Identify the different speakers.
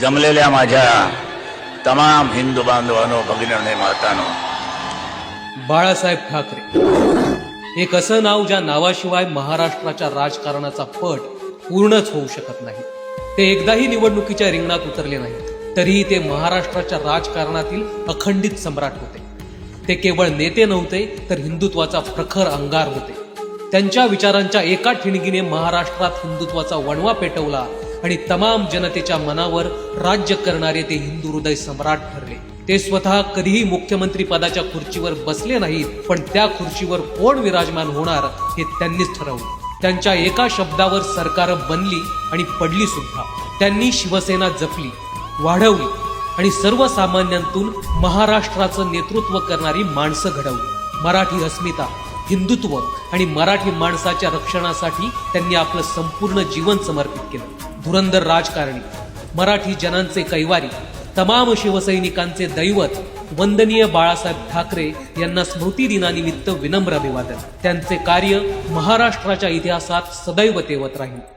Speaker 1: जमलेल्या माझ्या तमाम हिंदू बांधवांनो, भगिनींनो, मातांनो,
Speaker 2: बाळासाहेब ठाकरे एक असं नाव ज्या नावाशिवाय महाराष्ट्राच्या राजकारणाचा पट पूर्णच होऊ शकत नाही. ते एकदाही निवडणुकीच्या रिंगणात उतरले नाही, तरीही ते महाराष्ट्राच्या राजकारणातील अखंडित सम्राट होते. ते केवळ नेते नव्हते, तर हिंदुत्वाचा प्रखर अंगार होते. त्यांच्या विचारांच्या एका ठिणगीने महाराष्ट्रात हिंदुत्वाचा वणवा पेटवला आणि तमाम जनतेच्या मनावर राज्य करणारे ते हिंदू हृदय सम्राट ठरले. ते स्वतः कधीही मुख्यमंत्री पदाच्या खुर्चीवर बसले नाहीत, पण त्या खुर्चीवर कोण विराजमान होणार हे त्यांनीच ठरवलं. त्यांच्या एका शब्दावर सरकार बनली आणि पडली सुद्धा. त्यांनी शिवसेना जपली, वाढवली आणि सर्वसामान्यांतून महाराष्ट्राचं नेतृत्व करणारी माणसं घडवली. मराठी अस्मिता, हिंदुत्व आणि मराठी माणसाच्या रक्षणासाठी त्यांनी आपलं संपूर्ण जीवन समर्पित केलं. धुरंधर राजकारणी, मराठी जनांचे कैवारी, तमाम शिवसैनिकांचे दैवत वंदनीय बाळासाहेब ठाकरे यांना स्मृती दिनानिमित्त विनम्र अभिवादन. त्यांचे कार्य महाराष्ट्राच्या इतिहासात सदैव तेवत राहील.